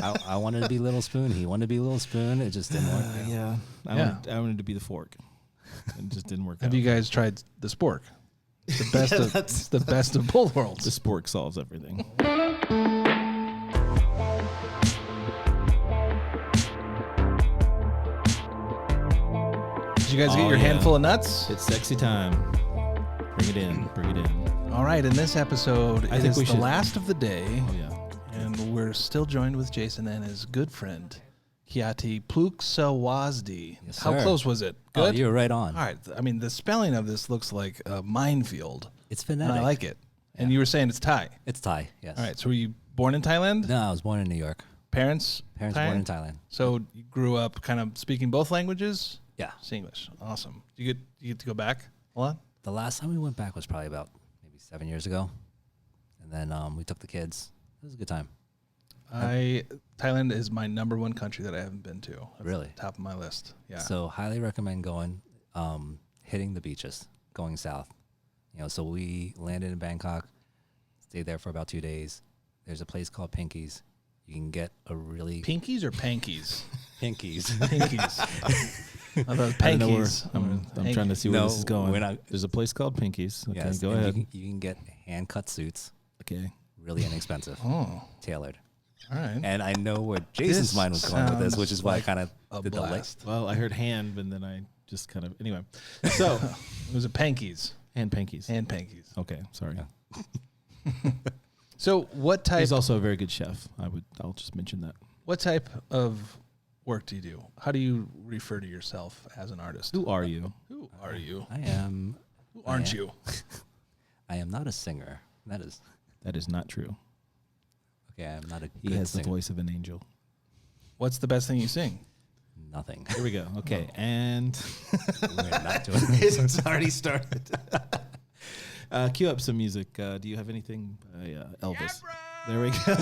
I wanted to be Little Spoon. He wanted to be Little Spoon. It just didn't work. Yeah. I wanted to be the fork. It just didn't work out. Have you guys tried the spork? It's the best it's the best of both worlds. The spork solves everything. Did you guys get your handful of nuts? It's sexy time. Bring it in. Bring it in. All right, in this episode, I it think is we the should- last of the day, Oh, yeah. and we're still joined with Jason and his good friend, Kiati Pluksawazdi. Yes, How sir. close was it? Oh, Good? you were right on. All right. I mean, the spelling of this looks like a minefield, It's and phonetic. I like it. And you were saying it's Thai. It's Thai, yes. All right, so were you born in Thailand? No, I was born in New York. Parents Parents Thai? born in Thailand. So you grew up kind of speaking both languages? Yeah. It's English. Awesome. You get to go back a lot? The last time we went back was probably about maybe 7 years ago. And then we took the kids. It was a good time. Thailand is my number one country that I haven't been to. That's Really? top of my list. Yeah. So highly recommend going, hitting the beaches, going south. So we landed in Bangkok, stayed there for about 2 days. There's a place called Pinky's. You can get a really... Pinkies or pankies? Pinky's. Pinkies. I thought I don't know pankies. I'm trying to see where No, this is going. we're not- There's a place called Pinky's. Okay, Yes, go and ahead. You can get hand-cut suits, Okay. really inexpensive, Oh, tailored. all right. And I know where Jason's This mind was going with this, sounds which is why I like kind a of did the blast. Well, I heard hand, and then I just kind of... Anyway. So, It was a pankies. hand Pinky's. And pankies. Okay, sorry. Yeah. So what type He's also a very good chef. I'll just mention that. what type of work do you do? How do you refer to yourself as an artist? Who are you? Who are you? I am. Who aren't am. you? I am not a singer. That is not true. okay. I'm not a. He good has singer. the voice of an angel. What's the best thing you sing? Nothing. Here we go. Okay, and We're not doing. it's already started. Cue up some music. Do you have anything by Elvis? There we go.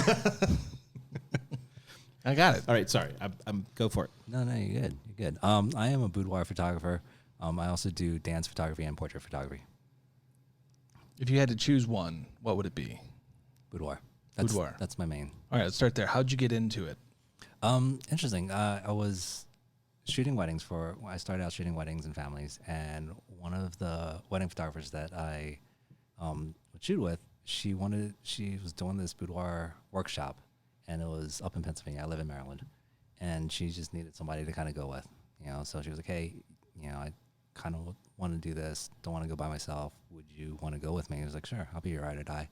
I got it. All right, sorry. I'm go for it. No, you're good. You're good. I am a boudoir photographer. I also do dance photography and portrait photography. If you had to choose one, what would it be? Boudoir. Boudoir. That's my main. All right, let's start there. How'd you get into it? Interesting. I was shooting weddings I started out shooting weddings and families, and one of the wedding photographers that I would shoot with, she was doing this boudoir workshop, and it was up in Pennsylvania. I live in Maryland, and she just needed somebody to kind of go with, so she was like, hey, I kind of want to do this, don't want to go by myself. Would you want to go with me? I was like, sure, I'll be your ride or die.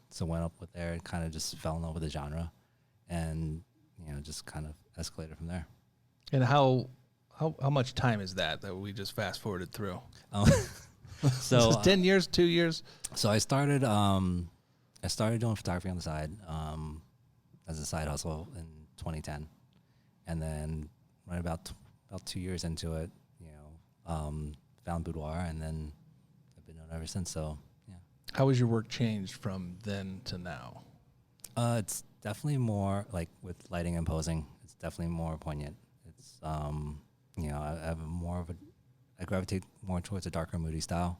So went up with there and kind of just fell in love with the genre, and just kind of escalated from there. And how much time is that we just fast forwarded through? So 10 years, 2 years? So I started doing photography on the side as a side hustle in 2010, and then right about 2 years into it, found Boudoir, and then I've been doing it ever since. So yeah. How has your work changed from then to now? It's definitely more like with lighting and posing. It's definitely more poignant. It's I gravitate more towards a darker, moody style.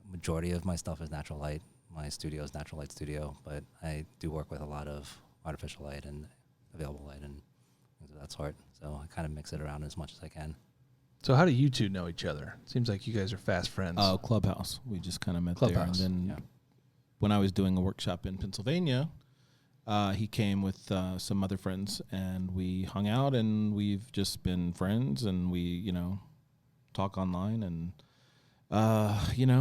Majority of my stuff is natural light. My studio is natural light studio, but I do work with a lot of artificial light and available light and things of that sort. So I kind of mix it around as much as I can. So how do you two know each other? Seems like you guys are fast friends. Oh, Clubhouse. We just kind of met Clubhouse. there, and then when I was doing a workshop in Pennsylvania, he came with some other friends, and we hung out, and we've just been friends, and we talk online, and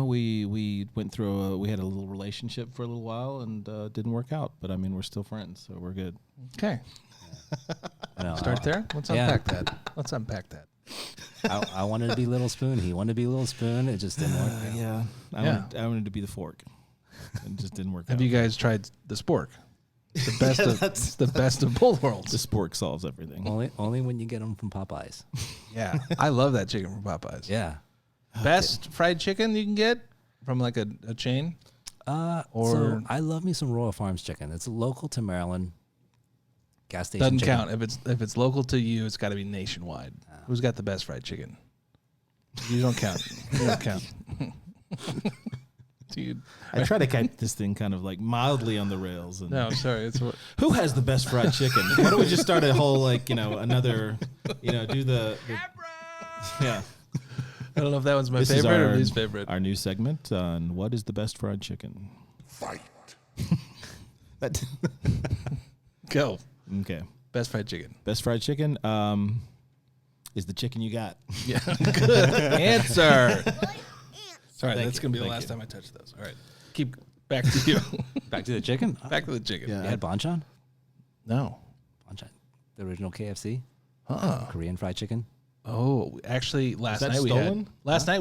we went through we had a little relationship for a little while, and didn't work out, but I mean we're still friends, so we're good. Okay. Start there. Let's unpack that. I wanted to be Little Spoon. He wanted to be Little Spoon. It just didn't work. I wanted to be the fork. It just didn't work out. Have you guys tried the spork? It's the best it's the best of both worlds. The spork solves everything. Only when you get them from Popeyes. Yeah. I love that chicken from Popeyes. Yeah. Best fried chicken you can get from like a chain? So I love me some Royal Farms chicken. It's local to Maryland. Gas station Doesn't chicken. count. If it's local to you, it's got to be nationwide. Who's got the best fried chicken? You don't count. You don't count. Dude. I try to keep this thing kind of like mildly on the rails. And No, sorry. It's what. who has the best fried chicken? Why don't we just start a whole like another do the yeah. I don't know if that was my This is favorite or least favorite. Our new segment on what is the best fried chicken. Fight. That Go. okay. Best fried chicken. Best fried chicken is the chicken you got. Yeah. Good answer. Sorry, Thank that's you. going to be the Thank last you. time I touch those. All right. Keep back to you. Back to the chicken. Back to the chicken. Yeah. You had banchan? No. Banchan, the original KFC, Uh-uh. Korean fried chicken. Oh, actually, last that night stolen?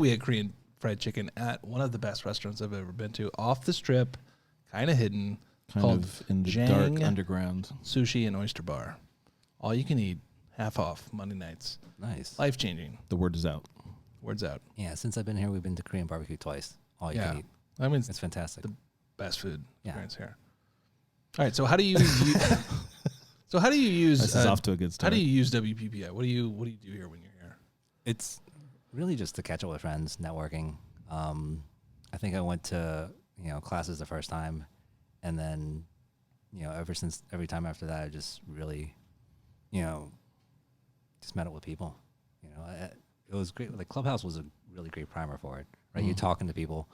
we had Korean fried chicken at one of the best restaurants I've ever been to, off the strip, kind of hidden, Kind called of in the Jang dark underground. Sushi and Oyster Bar. All you can eat, half off Monday nights. Nice. Life changing. The word is out. Words out. Yeah, since I've been here, we've been to Korean barbecue twice. All you can eat. I mean, it's It's fantastic. the best food Yeah. experience here. All right, so how do you? So how do you use? This is off to a good How start. do you use WPPI? What do you do here when you're here? It's really just to catch up with friends, networking. I think I went to classes the first time, and then every time after that, I just really just met up with people. It was great. Like Clubhouse was a really great primer for it, right? You're talking to people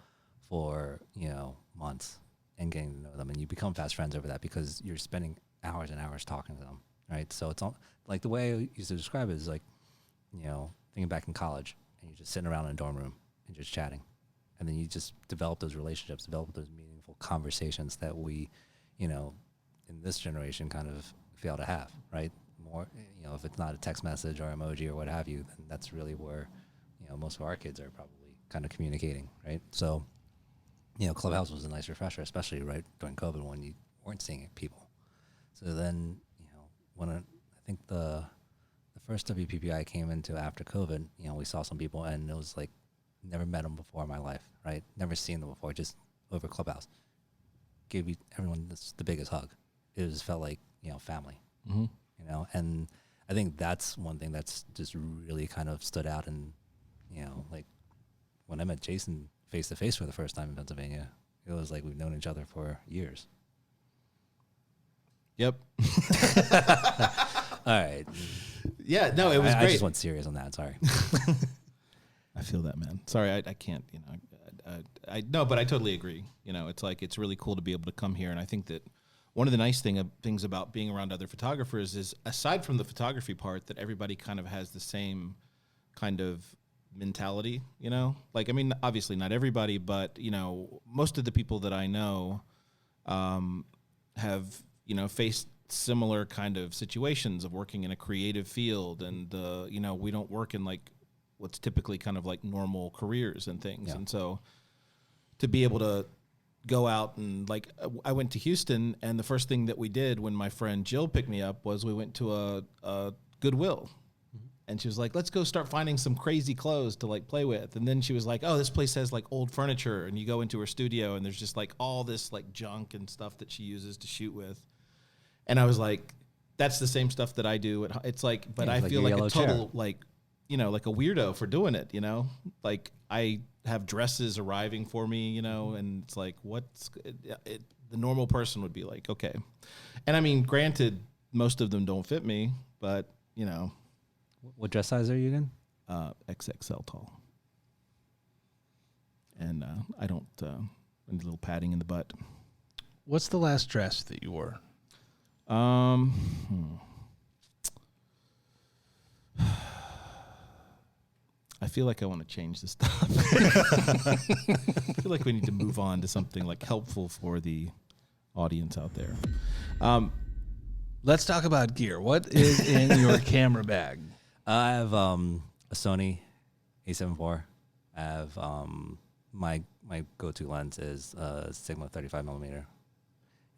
for months and getting to know them, and you become fast friends over that because you're spending hours and hours talking to them, right? So it's all, like the way I used to describe it is like, thinking back in college, and you're just sitting around in a dorm room and just chatting, and then you just develop those relationships, develop those meaningful conversations that we, in this generation kind of fail to have, right? More, if it's not a text message or emoji or what have you, then that's really where, most of our kids are probably kind of communicating, right? So, Clubhouse was a nice refresher, especially right during COVID when you weren't seeing people. So then, when I think the first WPPI came into after COVID, we saw some people, and it was like never met them before in my life, right? Never seen them before, just over Clubhouse. Gave everyone the biggest hug. It just felt like family, and I think that's one thing that's just really kind of stood out. And like when I met Jason face to face for the first time in Pennsylvania, it was like we've known each other for years. Yep. All right. Yeah, no, it was I great. just went serious on that. Sorry. I feel that, man. Sorry, I can't, I no, but I totally agree. It's like, it's really cool to be able to come here. And I think that one of the nice things about being around other photographers is, aside from the photography part, that everybody kind of has the same kind of mentality, like, I mean, obviously not everybody, but, most of the people that I know have, faced similar kind of situations of working in a creative field. And, we don't work in like what's typically kind of like normal careers and things. Yeah. And so to be able to go out and like, I went to Houston, and the first thing that we did when my friend Jill picked me up was we went to a Goodwill. And she was like, let's go start finding some crazy clothes to like play with. And then she was like, oh, this place has like old furniture. And you go into her studio and there's just like all this like junk and stuff that she uses to shoot with. And I was like, that's the same stuff that I do. It's like, but Yeah, I like feel your like a yellow total chair. like, like a weirdo for doing it, like I have dresses arriving for me, and it's like, the normal person would be like, okay. And I mean, granted, most of them don't fit me, but What dress size are you in? XXL tall. And I don't, I need a little padding in the butt. What's the last dress that you wore? I feel like I want to change this stuff. I feel like we need to move on to something like helpful for the audience out there. Let's talk about gear. What is in your camera bag? I have a Sony A7 IV. I have my go-to lens is Sigma 35 millimeter,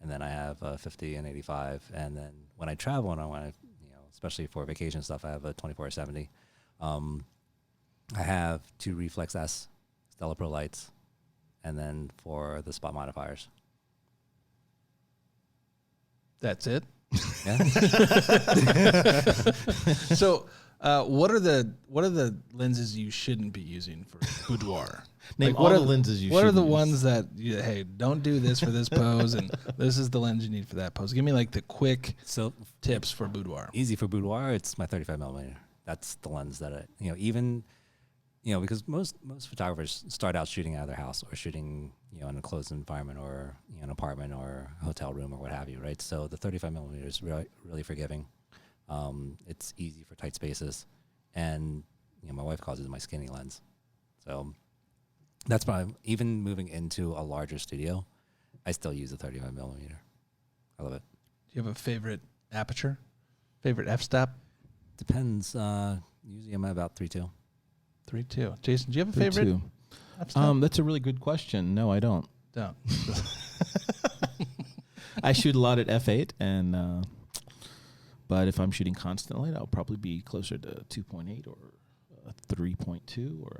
and then I have a 50 and 85. And then when I travel and I want to, especially for vacation stuff, I have a 24-70. I have 2 Reflex S Stella Pro lights, and then for the spot modifiers. That's it. Yeah. So What are the lenses you shouldn't be using for boudoir? Name Like, all the lenses you What are shouldn't the use. ones that hey, don't do this for this pose, and this is the lens you need for that pose? Give me like the quick So tips for boudoir. easy for boudoir, it's my 35 millimeter. That's the lens that I, even, because most photographers start out shooting out of their house or shooting, in a closed environment or an apartment or a hotel room or what have you, right? So the 35 millimeter is really, really forgiving. It's easy for tight spaces, and my wife calls it my skinny lens. So that's probably, even moving into a larger studio, I still use a 35 millimeter. I love it. Do you have a favorite aperture? Favorite f-stop? Depends. Usually I'm at about 3.2. 3.2. Jason, do you have a favorite 3.2. f-stop? That's a really good question. No, I don't. Don't. I shoot a lot at f8, and but if I'm shooting constantly, that'll probably be closer to 2.8 or 3.2 or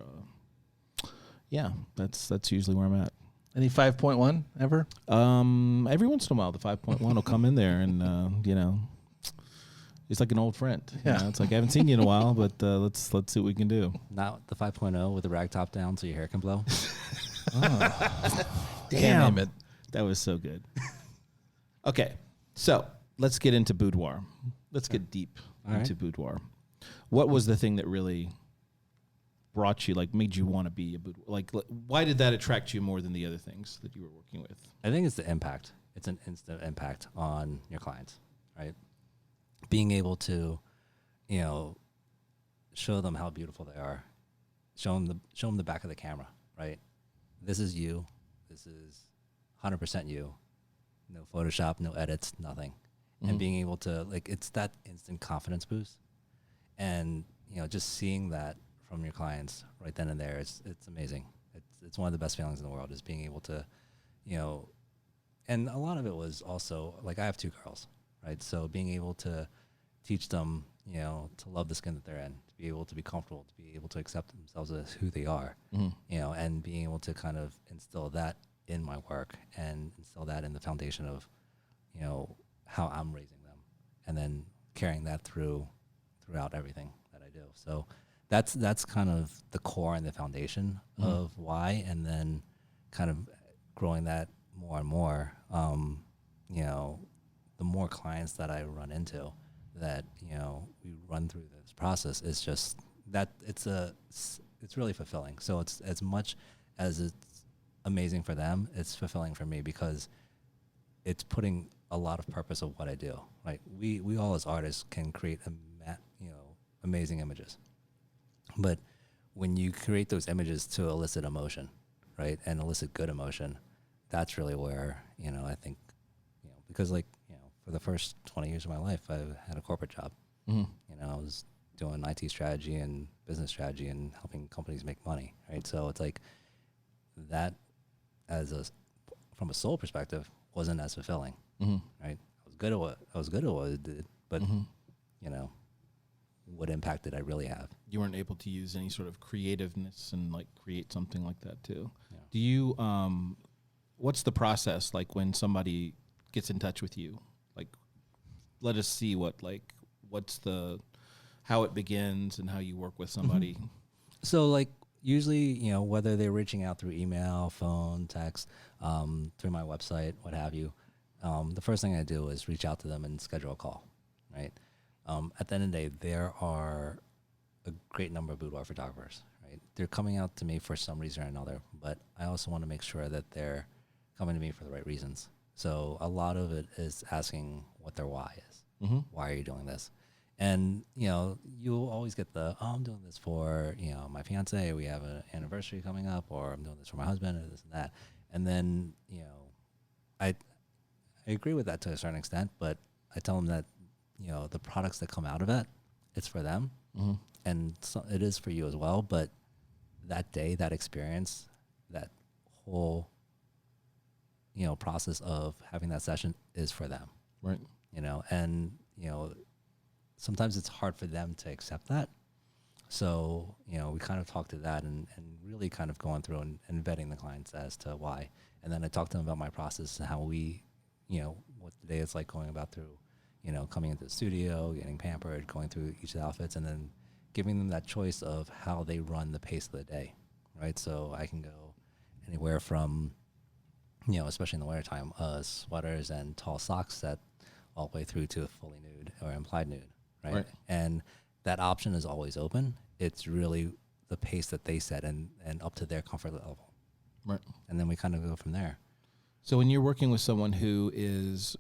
yeah, that's usually where I'm at. Any 5.1 ever? Every once in a while, the 5.1 will come in there, and it's like an old friend. Yeah. It's like I haven't seen you in a while, but let's see what we can do. Not the 5.0 with the rag top down so your hair can blow. Can't Damn. name it. That was so good. Okay, so let's get into boudoir. Let's get deep All into right. boudoir. What was the thing that really brought you, like, made you want to be a boudoir? Like, why did that attract you more than the other things that you were working with? I think it's the impact. It's an instant impact on your clients, right? Being able to, show them how beautiful they are, show them the back of the camera, right? This is you. This is 100% you. No Photoshop, no edits, nothing. Mm-hmm. And being able to, it's that instant confidence boost. And, just seeing that from your clients right then and there, it's amazing. It's one of the best feelings in the world, is being able to, and a lot of it was also, I have 2 girls, right? So being able to teach them, to love the skin that they're in, to be able to be comfortable, to be able to accept themselves as who they are, and being able to kind of instill that in my work and instill that in the foundation of, how I'm raising them, and then carrying that throughout everything that I do. So that's kind of the core and the foundation of why, and then kind of growing that more and more. The more clients that I run into, that we run through this process, is just that it's really fulfilling. So it's, as much as it's amazing for them, it's fulfilling for me, because it's putting a lot of purpose of what I do. Like we all as artists can create amazing images, but when you create those images to elicit emotion, right, and elicit good emotion, that's really where I think because for the first 20 years of my life, I had a corporate job. I was doing IT strategy and business strategy and helping companies make money, right? So it's like that, from a soul perspective, wasn't as fulfilling, right? I was good at what I did, but what impact did I really have? You weren't able to use any sort of creativeness and create something like that too. Yeah. Do you? What's the process like when somebody gets in touch with you? Let us see what's how it begins and how you work with somebody. So usually, whether they're reaching out through email, phone, text, through my website, what have you, the first thing I do is reach out to them and schedule a call, right? At the end of the day, there are a great number of boudoir photographers, right? They're coming out to me for some reason or another, but I also want to make sure that they're coming to me for the right reasons. So a lot of it is asking what their why is. Why are you doing this? And, you'll always get I'm doing this for, my fiance, we have an anniversary coming up, or I'm doing this for my husband, or this and that. And then, I agree with that to a certain extent, but I tell them that, the products that come out of it, it's for them. And so it is for you as well. But that day, that experience, that whole, process of having that session is for them. Right. And, sometimes it's hard for them to accept that. So, we kind of talk to that and really kind of going through and vetting the clients as to why. And then I talk to them about my process and how we, what the day is like going about through, coming into the studio, getting pampered, going through each of the outfits, and then giving them that choice of how they run the pace of the day, right? So I can go anywhere from, especially in the wintertime, sweaters and tall socks set all the way through to fully nude or implied nude, right? And that option is always open. It's really the pace that they set and up to their comfort level. Right. And then we kind of go from there. So when you're working with someone who is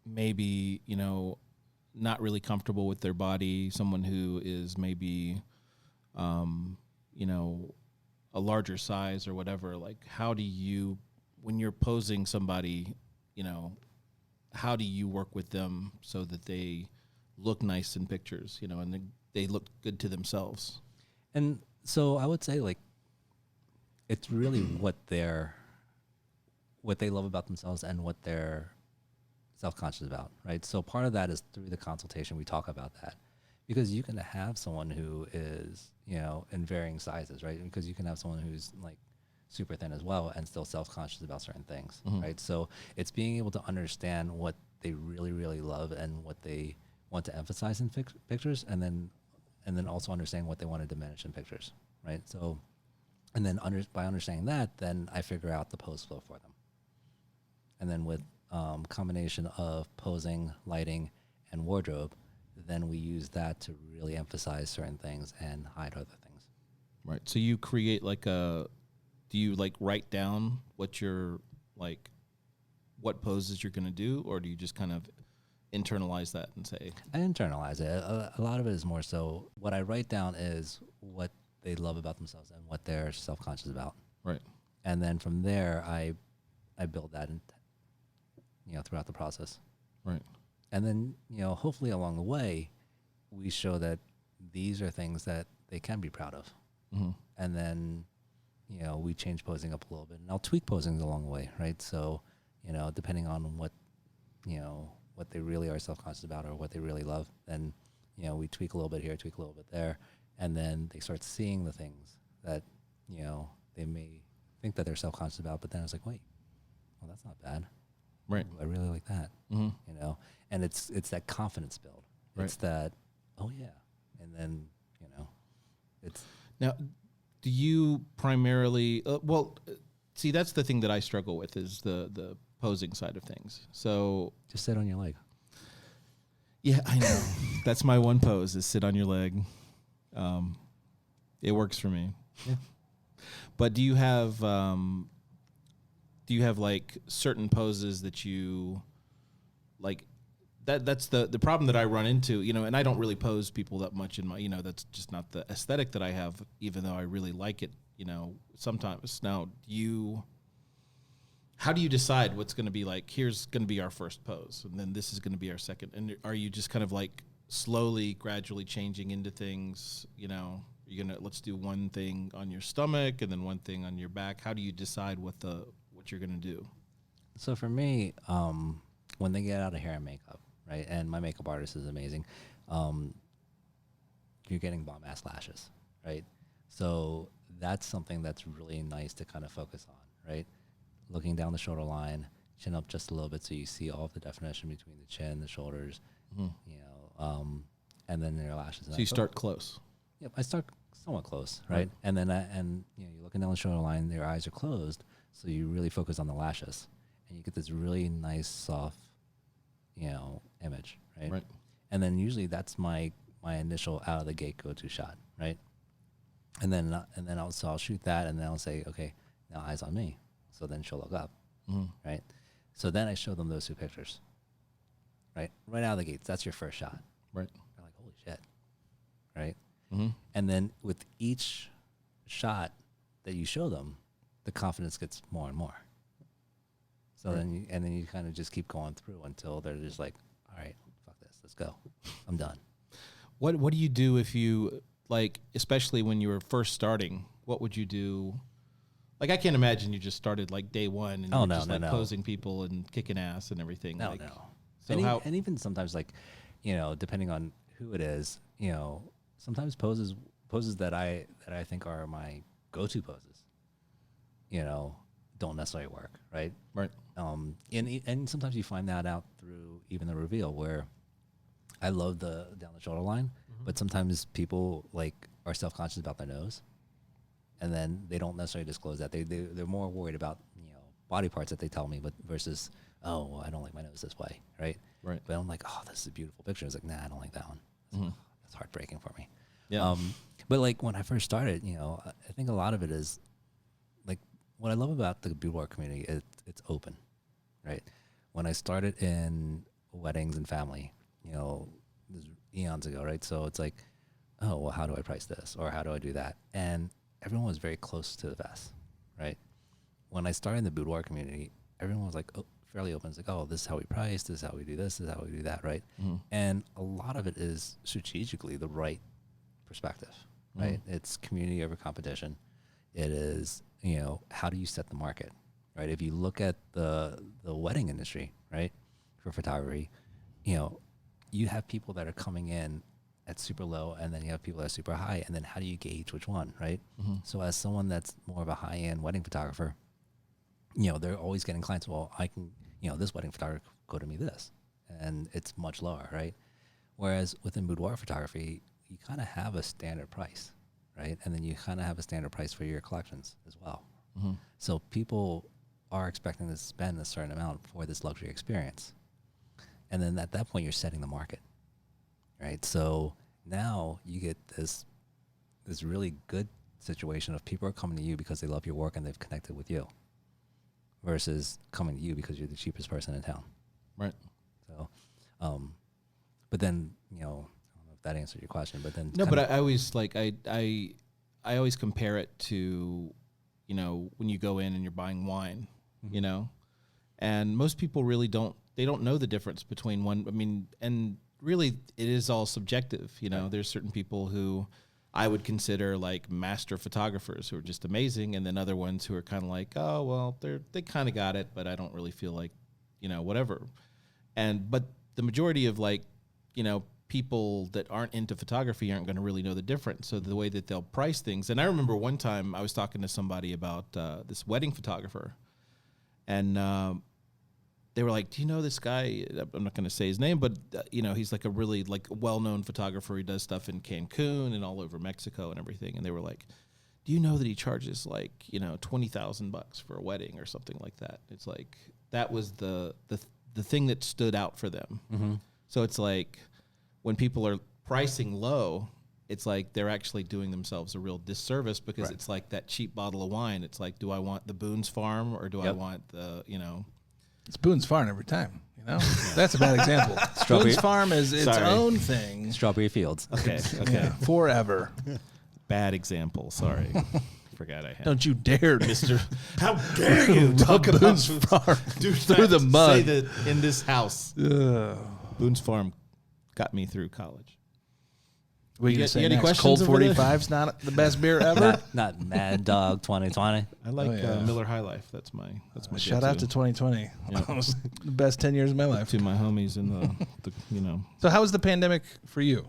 maybe, not really comfortable with their body, someone who is maybe, a larger size or whatever, like how do you, when you're posing somebody, how do you work with them so that they look nice in pictures, and they look good to themselves? And so I would say, like, it's really what they love about themselves and what they're self-conscious about, right? So part of that is through the consultation, we talk about that, because you can have someone who is, in varying sizes, right? Because you can have someone who's like super thin as well and still self-conscious about certain things, right? So it's being able to understand what they really, really love and what they want to emphasize in pictures, and then also understanding what they want to diminish in pictures, right? So, and then by understanding that, then I figure out the pose flow for them. And then with combination of posing, lighting, and wardrobe, then we use that to really emphasize certain things and hide other things. Right. So you create do you write down what poses you're going to do, or do you just kind of internalize that and say? I internalize it. A lot of it is more so what I write down is what they love about themselves and what they're self-conscious about. Right. And then from there, I build that in, throughout the process. Right. And then, hopefully along the way, we show that these are things that they can be proud of. Mm-hmm. And then, we change posing up a little bit, and I'll tweak posings along the way, right? So, depending on what they really are self-conscious about or what they really love, then, we tweak a little bit here, tweak a little bit there, and then they start seeing the things that, they may think that they're self-conscious about, but then it's like, wait, well, that's not bad. Right. Ooh, I really like that, and it's that confidence build. Right. It's that, oh yeah. And then, it's. Now, do you primarily, see, that's the thing that I struggle with is the posing side of things. So Just sit on your leg. yeah, I know. That's my one pose is sit on your leg. It works for me. Yeah. But do you have like certain poses that you like? That's the problem that I run into, and I don't really pose people that much in my, that's just not the aesthetic that I have, even though I really like it, sometimes. Now, how do you decide what's going to be like, here's going to be our first pose, and then this is going to be our second? And are you just kind of like slowly, gradually changing into things, you're going to, let's do one thing on your stomach and then one thing on your back? How do you decide what you're going to do? So for me, when they get out of hair and makeup, right, and my makeup artist is amazing, you're getting bomb-ass lashes, right? So that's something that's really nice to kind of focus on, right? Looking down the shoulder line, chin up just a little bit so you see all of the definition between the chin, the shoulders, and then your lashes. So you start close. Yep, I start somewhat close, right? And then you're looking down the shoulder line, your eyes are closed, so you really focus on the lashes, and you get this really nice, soft, image, right? Right. And then usually that's my initial out of the gate go-to shot, right? And then I'll shoot that, and then I'll say, okay, now eyes on me. So then she'll look up, right? So then I show them those two pictures, right? Right out of the gates, that's your first shot. Right. They're like, holy shit, right? Mm-hmm. And then with each shot that you show them, the confidence gets more and more. So then you kind of just keep going through until they're just like, all right, fuck this, let's go. I'm done. What do you do if you, like, especially when you were first starting, what would you do? Like, I can't imagine you just started like day one and you were just posing people and kicking ass and everything. No. So and even sometimes, like, depending on who it is, sometimes poses that I think are my go-to poses, don't necessarily work, right? Right. And sometimes you find that out through even the reveal, where I love the down the shoulder line, But sometimes people like are self-conscious about their nose, and then they don't necessarily disclose that. They're more worried about body parts that they tell me, but versus well, I don't like my nose this way, right? Right. But I'm like, oh, this is a beautiful picture. It's like, nah, I don't like that one. That's heartbreaking for me. Yeah. But like when I first started, I think a lot of it is like what I love about the boudoir community is it's open, right? When I started in weddings and family, this was eons ago, right? So it's like, oh, well, how do I price this? Or how do I do that? And everyone was very close to the vest, right? When I started in the boudoir community, everyone was like, oh, fairly open. It's like, oh, this is how we price. This is how we do this. This is how we do that, right? And a lot of it is strategically the right perspective, right? It's community over competition. It is, how do you set the market, right? If you look at the wedding industry, right, for photography, you have people that are coming in at super low, and then you have people that are super high, and then how do you gauge which one, right? So as someone that's more of a high-end wedding photographer, they're always getting clients. Well, I can, this wedding photographer go to me this, and it's much lower, right? Whereas within boudoir photography, you kind of have a standard price, right? And then you kind of have a standard price for your collections as well. So people are expecting to spend a certain amount for this luxury experience. And then at that point, you're setting the market, right? So now you get this really good situation of people are coming to you because they love your work and they've connected with you versus coming to you because you're the cheapest person in town. Right. So, but then, I don't know if that answered your question, but then. No, but I always I always compare it to, when you go in and you're buying wine, and most people really don't know the difference between one. I mean, and really it is all subjective. Right. There's certain people who I would consider like master photographers who are just amazing. And then other ones who are kind of like, oh, well, they kind of got it, but I don't really feel like, whatever. But the majority of people that aren't into photography aren't going to really know the difference. So the way that they'll price things. And I remember one time I was talking to somebody about this wedding photographer, and they were like, do you know this guy? I'm not going to say his name, but he's like a really well-known photographer. He does stuff in Cancun and all over Mexico and everything. And they were like, do you know that he charges $20,000 for a wedding or something like that? It's like, that was the thing that stood out for them. So it's like when people are pricing low, it's like they're actually doing themselves a real disservice because it's like that cheap bottle of wine. It's like, do I want the Boone's Farm or do I want the, It's Boone's Farm every time, That's a bad example. Boone's Farm is its own thing. Strawberry Fields. Okay. Yeah, forever. Bad example. Sorry. Forgot I had. Don't you dare, Mister. How dare you talk about Boone's Farm through the mud. Say that in this house. Boone's Farm got me through college. We you say any next, questions Cold over there? 45's not the best beer ever. not Mad Dog 2020. I like Miller High Life. That's my Shout out to 2020. That was the best 10 years of my life. To my homies in the So how was the pandemic for you?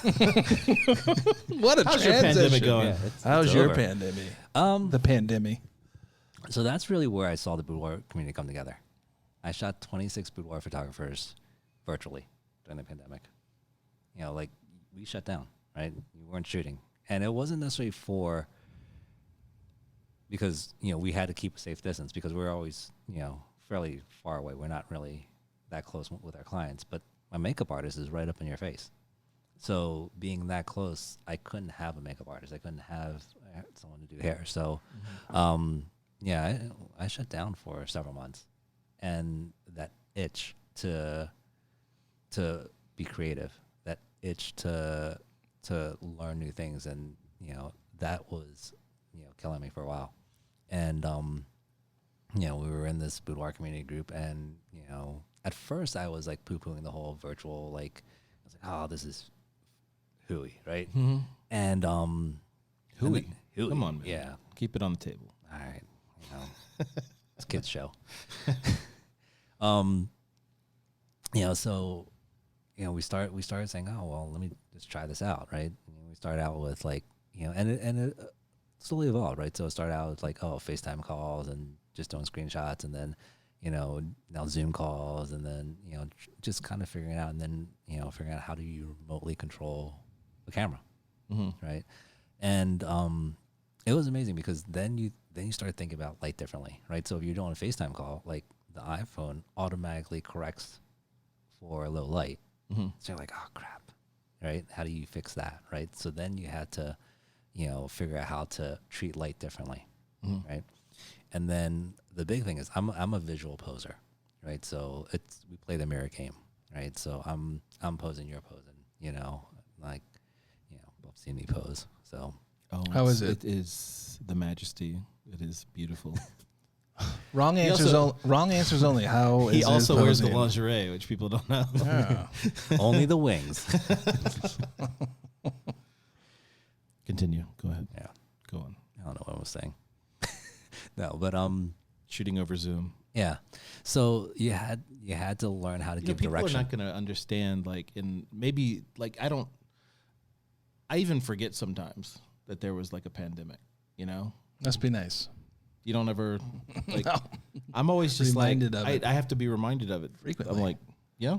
What a How's your transition. pandemic going? Yeah, How's it's your over. pandemic? The pandemic. So that's really where I saw the boudoir community come together. I shot 26 boudoir photographers virtually during the pandemic. We shut down, right? We weren't shooting. And it wasn't necessarily because, we had to keep a safe distance because we were always, fairly far away. We're not really that close with our clients. But my makeup artist is right up in your face. So being that close, I couldn't have a makeup artist. I couldn't have someone to do hair. So, I shut down for several months. And that itch to be creative, that itch to learn new things, and that was killing me for a while. And we were in this boudoir community group, and at first I was poo-pooing the whole virtual, I was like, oh, this is hooey, right? And Hooey. hooey. Come on, man. Yeah. Keep it on the table. All right. It's a kids show. So we started saying, oh, well, let me just try this out, right? And we started out with and it slowly evolved, right? So it started out with FaceTime calls and just doing screenshots, and then now Zoom calls, and then, just kind of figuring it out, and then, figuring out how do you remotely control the camera, right? And it was amazing because then you start thinking about light differently, right? So if you're doing a FaceTime call, like the iPhone automatically corrects for low light. So you're like, oh crap, right? How do you fix that, right? So then you had to, figure out how to treat light differently, right? And then the big thing is I'm a visual poser, right? So we play the mirror game, right? So I'm posing, you're posing, both see me pose. So how is it? It is the majesty. It is beautiful. Wrong answers. Wrong answers only. How he is also it wears the posing? lingerie, which people don't know. Yeah. only the wings. Continue. Go ahead. Yeah. Go on. I don't know what I was saying. No, but Shooting over Zoom. yeah. So you had to learn how to give people direction. are not going to understand. I even forget sometimes that there was like a pandemic. Must be nice. You don't ever like. No. I'm always just Reminded like of it. I have to be reminded of it Frequently. I'm like, yeah.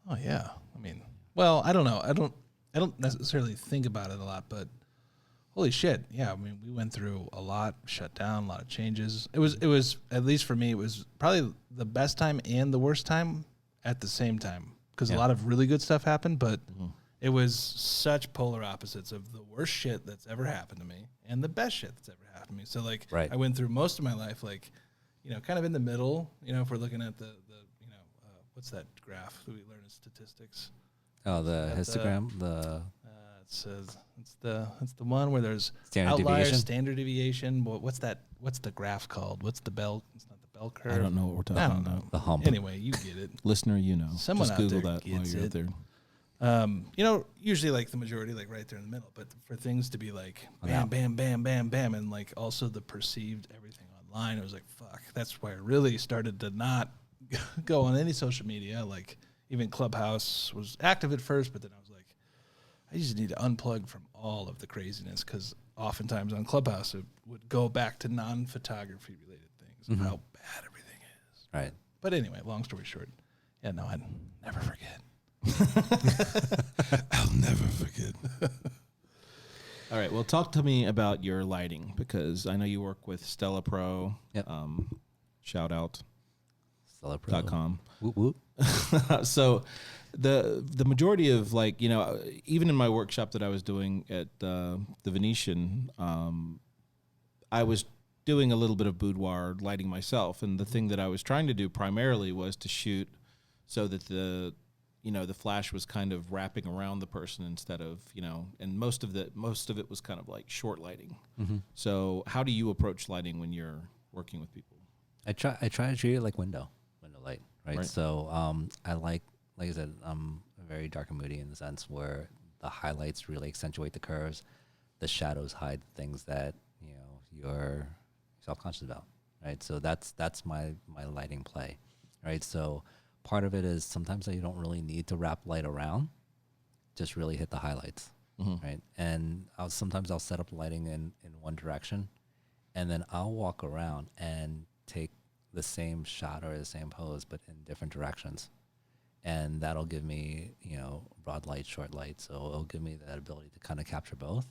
Oh yeah. I mean, well, I don't know. I don't necessarily think about it a lot, but holy shit. Yeah. I mean, we went through a lot, shut down, a lot of changes. It was at least for me, it was probably the best time and the worst time at the same time, because a lot of really good stuff happened, but it was such polar opposites of the worst shit that's ever happened to me and the best shit that's ever happened to me. So like, Right. I went through most of my life, like, kind of in the middle, if we're looking at the what's that graph that we learn in statistics? Oh, the That's, histogram, It says it's the one where there's Standard outliers, deviation? standard deviation. What's that? What's the graph called? What's the bell? It's not the bell curve. I don't know what we're I talking don't know. about. the hump. Anyway, you get it. Listener, Someone just out Google there that while gets you're it. out there. Usually like the majority, like right there in the middle, but for things to be like bam, Yeah. bam, bam, bam, bam, and like also the perceived everything online, it was like, fuck, that's why I really started to not go on any social media. Like even Clubhouse was active at first, but then I was like, I just need to unplug from all of the craziness, because oftentimes on Clubhouse it would go back to non-photography related things of how bad everything is. Right. But anyway, long story short, yeah, no, I'd never forget. I'll never forget. All right. Well, talk to me about your lighting, because I know you work with Stella Pro. Yep. Shout out. StellaPro.com. .com. Whoop, whoop. So the majority of even in my workshop that I was doing at the Venetian, I was doing a little bit of boudoir lighting myself. And the thing that I was trying to do primarily was to shoot so that the flash was kind of wrapping around the person instead of, and most of it was kind of like short lighting. So how do you approach lighting when you're working with people? I try to treat it like window light, right? Right. So I like I said, I'm very dark and moody in the sense where the highlights really accentuate the curves, the shadows hide things that you're self-conscious about, right? So that's my lighting play, right? So part of it is sometimes you don't really need to wrap light around, just really hit the highlights, right? And sometimes I'll set up lighting in one direction, and then I'll walk around and take the same shot or the same pose, but in different directions. And that'll give me, broad light, short light. So it'll give me that ability to kind of capture both.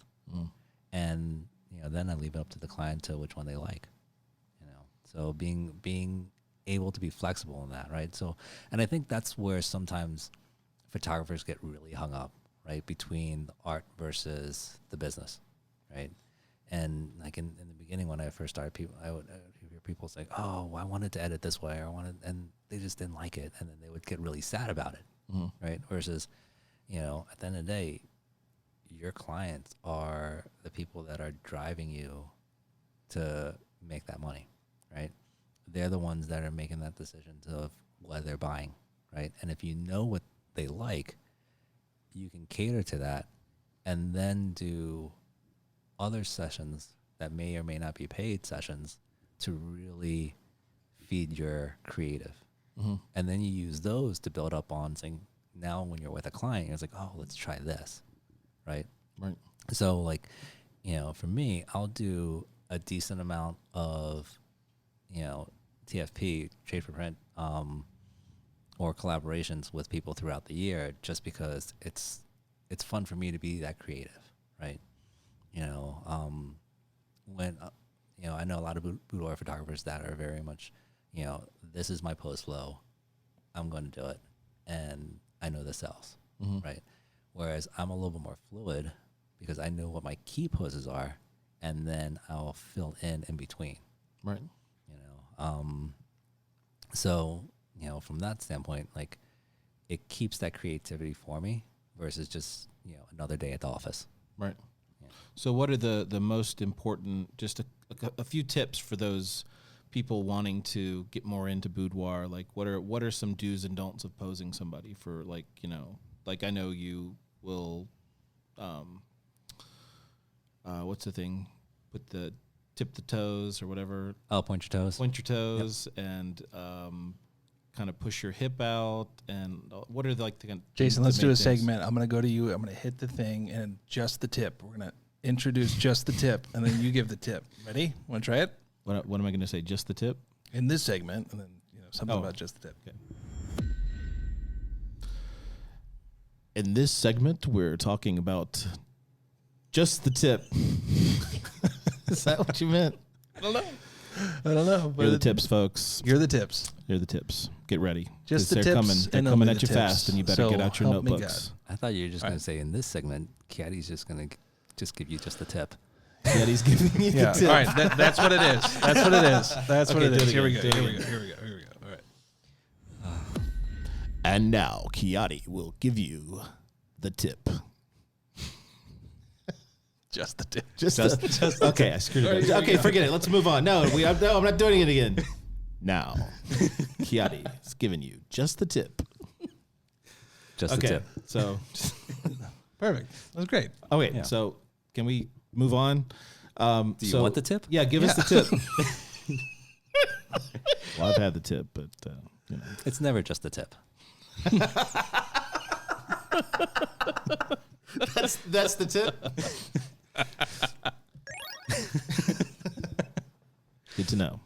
And, then I leave it up to the client to which one they like, So being able to be flexible in that, right? So, and I think that's where sometimes photographers get really hung up, right? Between the art versus the business, right? And like in the beginning when I first started, I would hear people say, "Oh, I wanted to edit this way," and they just didn't like it, and then they would get really sad about it, right? Versus, at the end of the day, your clients are the people that are driving you to make that money, right? They're the ones that are making that decision of what they're buying, right? And if you know what they like, you can cater to that, and then do other sessions that may or may not be paid sessions to really feed your creative. And then you use those to build up on saying, now when you're with a client, it's like, oh, let's try this, right? Right. So like, for me, I'll do a decent amount of, TFP, Trade for Print, or collaborations with people throughout the year, just because it's fun for me to be that creative, right? You know, when you know, I know a lot of boudoir photographers that are very much, you know, this is my pose flow, I'm going to do it, and I know this sells, right? Whereas I'm a little bit more fluid because I know what my key poses are, and then I'll fill in between, Right. you know. So, you know, from that standpoint, like, it keeps that creativity for me versus just, you know, another day at the office. Right. Yeah. So what are the most important, just a few tips for those people wanting to get more into boudoir? Like, what are some do's and don'ts of posing somebody for, like, you know, like, I know you will, what's the thing? Put the tip the toes or whatever. Oh, point your toes. Point your toes and kind of push your hip out. And what are like the Jason, let's do a segment. I'm going to go to you. I'm going to hit the thing and just the tip. We're going to introduce just the tip, and then you give the tip. Ready? Want to try it? What am I going to say? Just the tip? In this segment, and then, you know, something about just the tip. Okay. In this segment, we're talking about just the tip. Is that what you meant? I don't know. You're the tips, folks. You're the tips. You're the tips. Get ready. Just the they're tips. coming. They're and coming only at you the fast, tips. and you better So get out your help me notebooks. I thought you were just going to say in this segment, Kiati's just going to just give you just the tip. Yeah, he's giving you Yeah. the tip. All right. That's what it is. That's what it is. That's what Okay, it do is. it Here we go. again, do Here it we go. again. Here we go. Here we go. All right. And now Kiati will give you the tip. Just the tip. Just okay, I screwed it up. Okay, forget it. Let's move on. No, I'm not doing it again. Now, Kiati is giving you just the tip. Just the Okay, tip. so Perfect. That was great. oh wait, Yeah. so can we move on? Do you want the tip? Yeah, give us the tip. Well, I've had the tip, but you know. It's never just the tip. That's the tip. Good to know.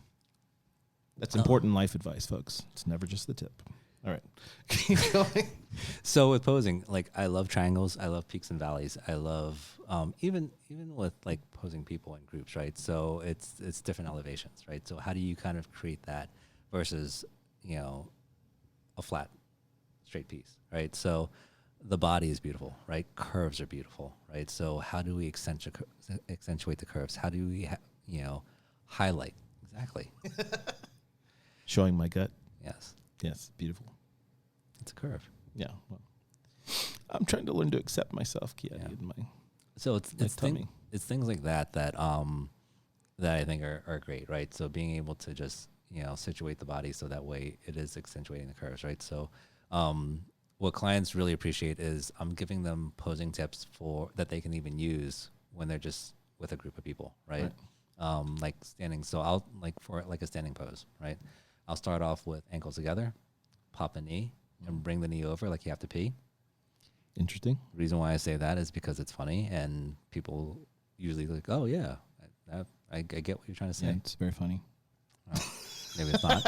That's important life advice, folks. It's never just the tip. All right. Keep going. So with posing, like, I love triangles. I love peaks and valleys. I love even with like posing people in groups, right? So it's different elevations, right? So how do you kind of create that versus, you know, a flat, straight piece, right? So the body is beautiful, right? Curves are beautiful, right? So how do we accentuate the curves? How do we, you know, highlight? Exactly. Showing my gut. Yes. Yes, beautiful. It's a curve. Yeah. Well, I'm trying to learn to accept myself, Kiati. Yeah. In my So it's tummy. it's things like that that I think are great, right? So being able to just, you know, situate the body so that way it is accentuating the curves, right? So what clients really appreciate is I'm giving them posing tips that they can even use when they're just with a group of people, right? Like standing. So I'll for a standing pose, right? I'll start off with ankles together, pop a knee, and bring the knee over like you have to pee. Interesting. The reason why I say that is because it's funny, and people usually like, oh yeah, I get what you're trying to say. Yeah, it's very funny. Well, maybe it's not.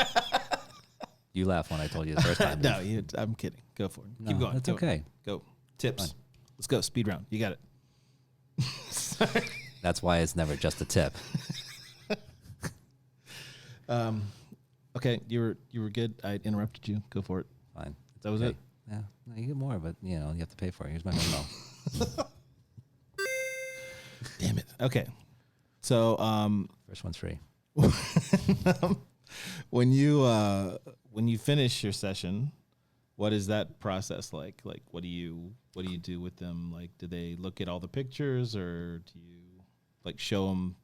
You laughed when I told you the first time. No, I'm kidding. Go for it. No, Keep going. It's Go. okay. Go. Tips. Fine. Let's go. Speed round. You got it. Sorry. That's why it's never just a tip. Okay, you were good. I interrupted you. Go for it. Fine. That was Okay. it. Yeah, no, you get more, but you know you have to pay for it. Here's my memo. Damn it. Okay. So First one's free. when you finish your session, what is that process like? Like what do you do with them? Like do they look at all the pictures, or do you like show them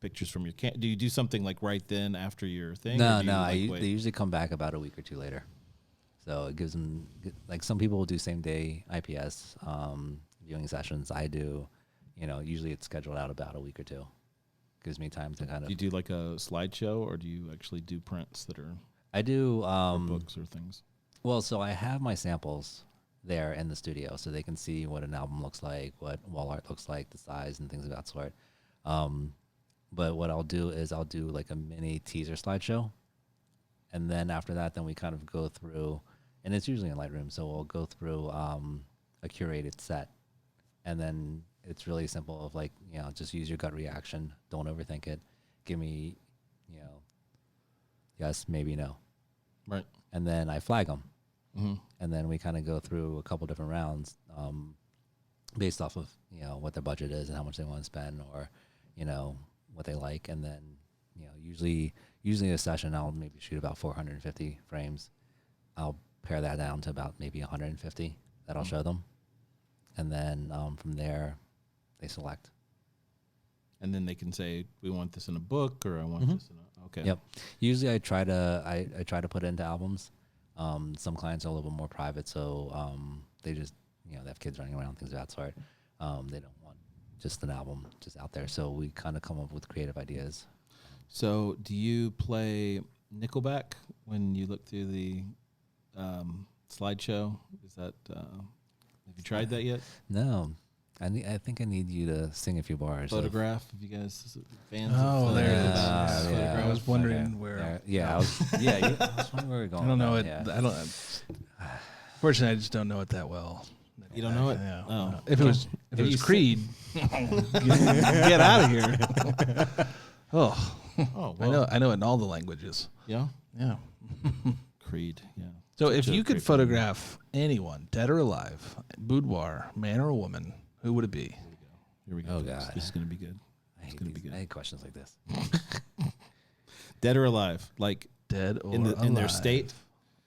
pictures from your do you do something like right then after your thing? No, or do you, they usually come back about a week or two later. So it gives them, like, some people will do same day IPS viewing sessions. I do, you know, usually it's scheduled out about a week or two. Gives me time to kind of. Do you do like a slideshow, or do you actually do prints that are I do or books or things? Well, so I have my samples there in the studio, so they can see what an album looks like, what wall art looks like, the size, and things of that sort. But what I'll do is I'll do like a mini teaser slideshow And then after that, then we kind of go through, and it's usually in Lightroom, so we'll go through a curated set. And then it's really simple of like, just use your gut reaction. Don't overthink it. Give me, yes, maybe no. Right. And then I flag them. Mm-hmm. And then we kind of go through a couple different rounds based off of, what their budget is and how much they want to spend or, what they like. And then, usually a session, I'll maybe shoot about 450 frames. I'll pare that down to about maybe 150 that I'll show them. And then from there, they select. And then they can say, we want this in a book, or I want this in a... Okay. Yep. Usually I try to put it into albums. Some clients are a little bit more private, so they just, they have kids running around, things of that sort. They don't want just an album just out there. So we kind of come up with creative ideas. So do you play Nickelback when you look through the slideshow? Is that... have you tried that yet? No. I think I need you to sing a few bars. Photograph, if you guys fans Oh, of there it is. Photograph. I was wondering where. I was wondering where we're going. I don't know it. Yeah. I don't. Fortunately, I just don't know it that well. You don't know it? Yeah. Oh. No. If it was you Creed, get out of here. Oh, Oh, well. I know it in all the languages. Yeah? Yeah. Creed, yeah. So Such if a you could great photograph anyone, dead or alive, boudoir, man or woman, who would it be? Here we go. Oh, folks. God. This is going to be good. I hate, gonna be good. I hate questions like this. Dead or alive? Like Dead or in their alive. state?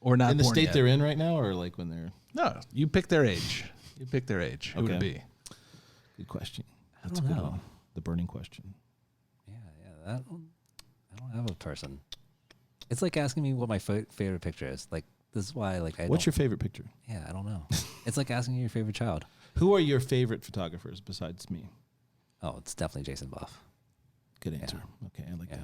Or not In the born state yet. they're in right now, or like when they're... No, you pick their age. You pick their age. Who would it Okay. be? Good question. I That's don't a good know. one. The burning question. I don't have a person. It's like asking me what my favorite picture is. Like, this is why, like, What's your favorite picture? Yeah, I don't know. It's like asking your favorite child. Who are your favorite photographers besides me? Oh, it's definitely Jason Buff. Good answer. Okay, I like Yeah.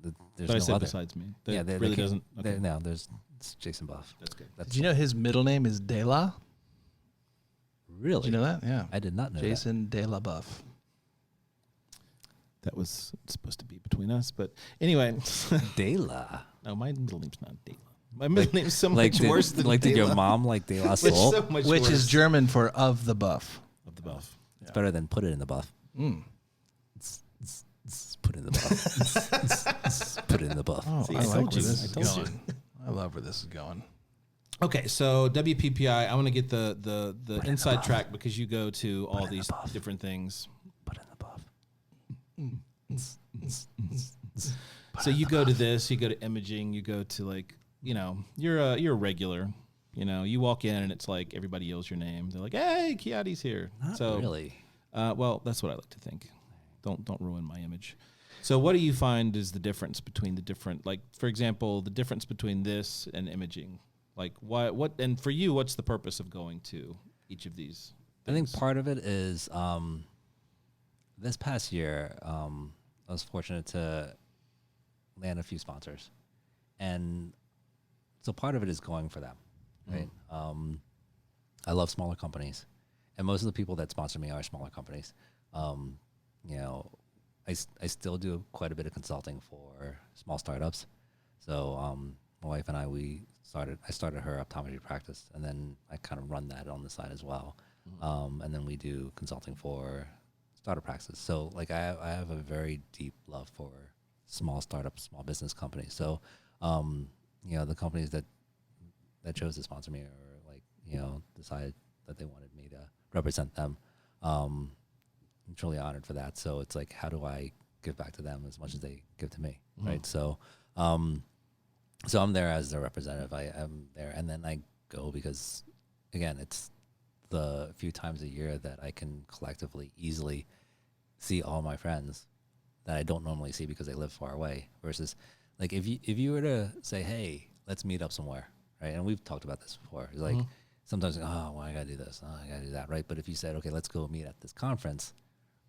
that. There's But I no said other. besides me. That Yeah, really doesn't... Okay. No, it's Jason Buff. That's good. That's Did you know his middle name is De La? really? Did you know that? Yeah. I did not know Jason De La Buff. That was supposed to be between us, but anyway. that. Dela. No, my middle name's not Dela. My middle name's so much Did, worse than like, did your Dela. mom like De La Which Soul? so much Which worse. is German for of the buff. Of the buff. It's better than put it in the buff. Mm. Put it in the buff. Put it in the buff. Oh, See, I I like told where you. this I is told you. going. I love where this is going. Okay, so WPPI, I want to get the inside track because you go to all in the these buff. different things. Put it in the buff. So you go to this, you go to imaging, you go to like, you're a regular. You walk in and it's like everybody yells your name. They're like, "Hey, Kiati's here." Not so really. well, that's what I like to think. Don't ruin my image. So what do you find is the difference between the different, like, for example, the difference between this and imaging? Like what and for you, what's the purpose of going to each of these I think things? part of it is this past year, I was fortunate to land a few sponsors. And so part of it is going for them, right? I love smaller companies. And most of the people that sponsor me are smaller companies. I still do quite a bit of consulting for small startups. So my wife and I, I started her optometry practice, and then I kind of run that on the side as well. And then we do consulting for startup practices. So like I have a very deep love for small startups, small business companies. So the companies that chose to sponsor me or like decided that they wanted me to represent them. I'm truly honored for that. So it's like, how do I give back to them as much as they give to me, right? So so I'm there as their representative. I am there, and then I go because, again, it's the few times a year that I can collectively easily see all my friends that I don't normally see because they live far away. Versus, like, if you were to say, "Hey, let's meet up somewhere," right? And we've talked about this before. It's like sometimes, oh, well, I gotta do this, oh, I gotta do that, right? But if you said, "Okay, let's go meet at this conference,"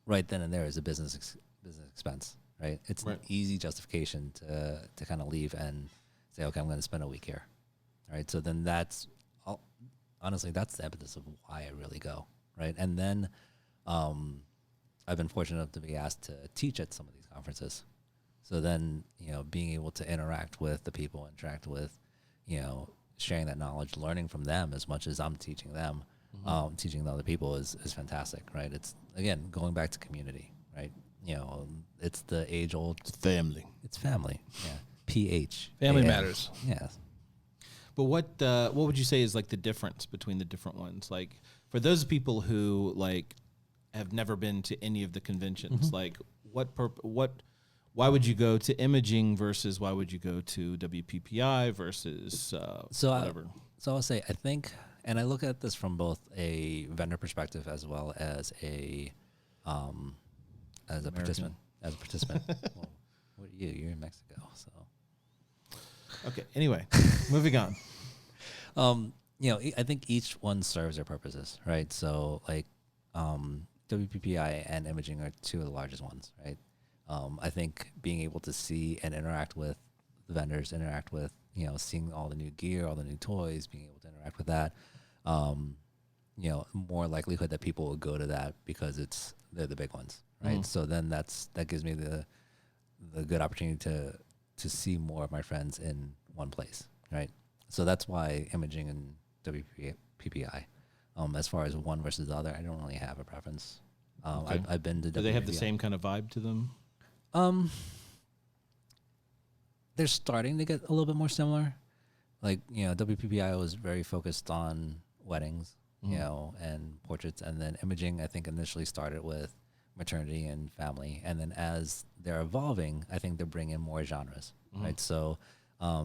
right then and there is a business expense, right? It's an easy justification to kind of leave and say, okay, I'm going to spend a week here, right? So then honestly, that's the impetus of why I really go, right? And then I've been fortunate enough to be asked to teach at some of these conferences, So then, being able to interact with the people, interact with, sharing that knowledge, learning from them as much as I'm teaching them, teaching the other people is fantastic, right? It's, again, going back to community, right? It's the age old. It's family. It's family. Yeah. PH. Family AM. matters. Yeah. But what would you say is like the difference between the different ones? Like for those people who like have never been to any of the conventions, like why would you go to imaging versus why would you go to WPPI versus whatever? So I'll say, I think, and I look at this from both a vendor perspective as well as a participant. As a participant. Well, what are you? You're in Mexico, so. Okay. Anyway, moving on. I think each one serves their purposes, right? So like, WPPI and imaging are two of the largest ones, right? I think being able to see and interact with the vendors, interact with, seeing all the new gear, all the new toys, being able to interact with that, more likelihood that people will go to that because they're the big ones, right? So then that gives me the good opportunity to see more of my friends in one place, right? So that's why imaging and WPPI. As far as one versus the other, I don't really have a preference. Okay. I've been to. Do they have the same kind of vibe to them? They're starting to get a little bit more similar. Like, WPPI was very focused on weddings, and portraits, and then imaging, I think, initially started with maternity and family, and then as they're evolving, I think they're bringing more genres, right? So,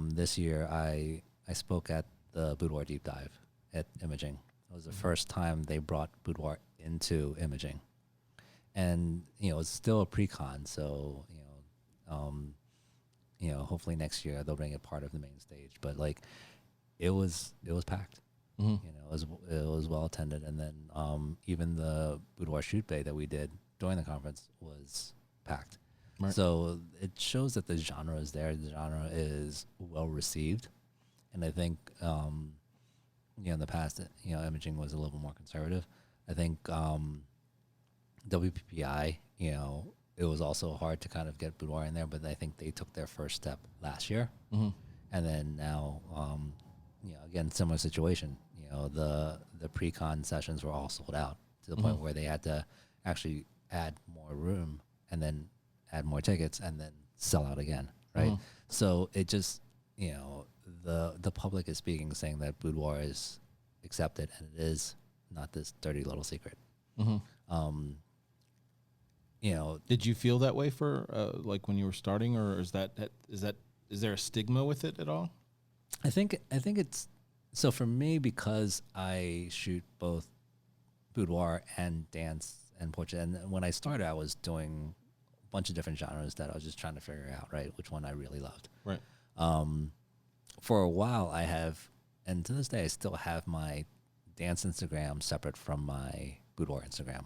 this year I spoke at the Boudoir deep dive at imaging. It was the first time they brought Boudoir into imaging. And, it's still a pre-con, so, hopefully next year they'll bring it part of the main stage. But, like, it was packed. It was well attended. And then even the Boudoir shoot bay that we did during the conference was packed. Right. So it shows that the genre is there. The genre is well received. And I think, in the past, imaging was a little more conservative. I think WPPI, it was also hard to kind of get Boudoir in there, but I think they took their first step last year. And then now, again, similar situation. The pre-con sessions were all sold out to the point where they had to actually add more room and then add more tickets and then sell out again, right? So it just, the public is speaking, saying that Boudoir is accepted and it is not this dirty little secret. Did you feel that way for like when you were starting, or is there a stigma with it at all? I think it's, so for me, because I shoot both boudoir and dance and portrait, and when I started, I was doing a bunch of different genres that I was just trying to figure out, right, which one I really loved. Right. For a while, I have, and to this day, I still have my dance Instagram separate from my boudoir Instagram.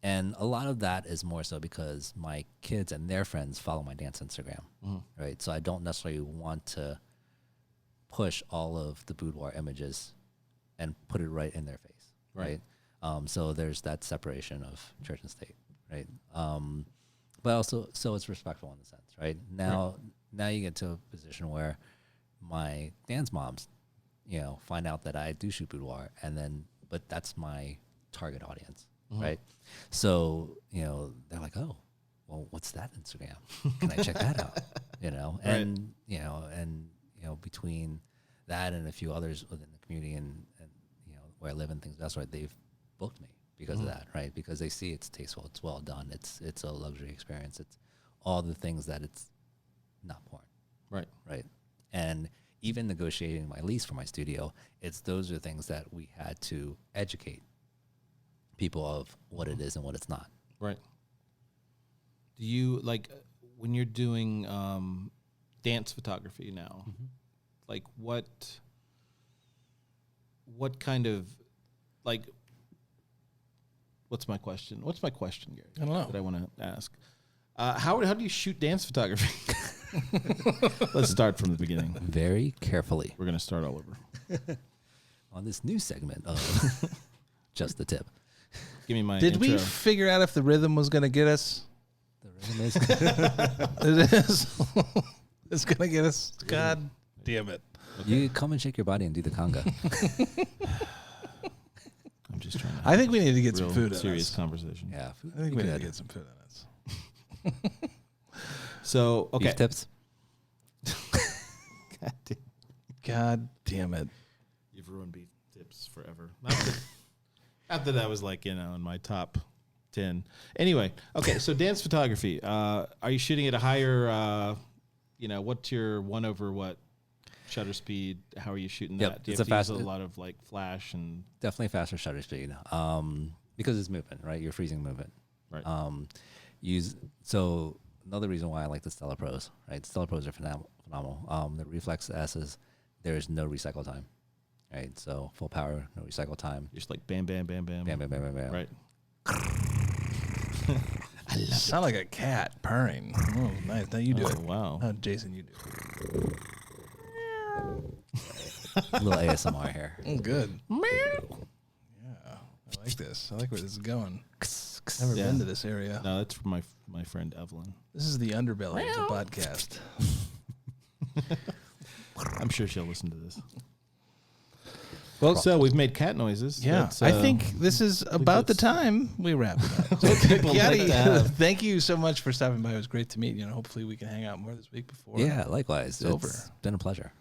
And a lot of that is more so because my kids and their friends follow my dance Instagram, right? So I don't necessarily want to push all of the boudoir images and put it right in their face, right? So there's that separation of church and state, right? But also, so it's respectful in a sense, right? Now you get to a position where my dance moms, find out that I do shoot boudoir, but that's my target audience. Right. So, they're like, oh, well, what's that Instagram? Can I check that out? And, between that and a few others within the community and where I live and things, that's why they've booked me because of that. Right. Because they see it's tasteful. It's well done. It's a luxury experience. It's all the things that it's not porn. Right. Right. And even negotiating my lease for my studio, those are things that we had to educate people of what it is and what it's not. Right. Do you, like, when you're doing dance photography now, like what kind of, like, what's my question, Gary? I don't know. That I want to ask. How do you shoot dance photography? Let's start from the beginning. Very carefully. We're going to start all over. On this new segment of Just the Tip. Give me my Did intro. we figure out if the rhythm was going to get us? The It is. It's gonna get us. God damn it! You come and shake your body and do the conga. I'm just trying to. I think we need to get real some food in serious us. conversation. Yeah, food, I think we need to good. get some food in us. So okay. Beef tips. God damn it! You've ruined beef tips forever. Not that I was like, in my top 10. Anyway, okay, so dance photography. Are you shooting at a higher, what's your 1/what shutter speed? How are you shooting that? Yep, Do you it's have a to use fast- a lot of like flash and Definitely faster shutter speed. Because it's movement, right? You're freezing movement. right? So another reason why I like the Stella Pros, right? Stella Pros are phenomenal. The reflex S's, there is no recycle time, right? So full power, no recycle time. Just like bam, bam, bam, bam, Bam, bam, bam, bam, bam. Right. I sound like a cat purring. Oh, nice. Now you do it. Wow. Jason, you do it. A little ASMR here. Oh, good. Yeah, I like this. I like where this is going. Never Yeah. been to this area. No, that's from my friend Evelyn. This is the underbelly of the podcast. I'm sure she'll listen to this. Well, So we've made cat noises. yeah, That's, I think this is about the that's- time we wrap it up. people like Kiati, to have. thank you so much for stopping by. It was great to meet you. Hopefully we can hang out more this week before. Yeah, likewise. It's over. Been a pleasure.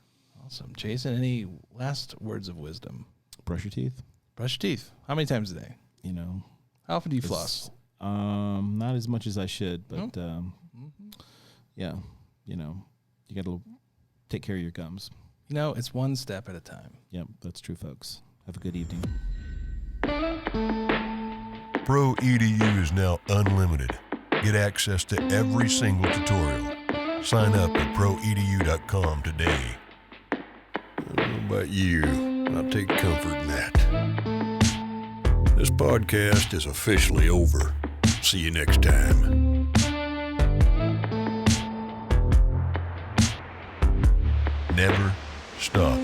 Awesome. Jason, any last words of wisdom? brush your teeth. Brush your teeth. How many times a day? How often do you floss? Not as much as I should, but yeah, you got to take care of your gums. It's one step at a time. Yep, that's true, folks. Have a good evening. PRO EDU is now unlimited. Get access to every single tutorial. Sign up at proedu.com today. I don't know about you, I'll take comfort in that. This podcast is officially over. See you next time. Never stop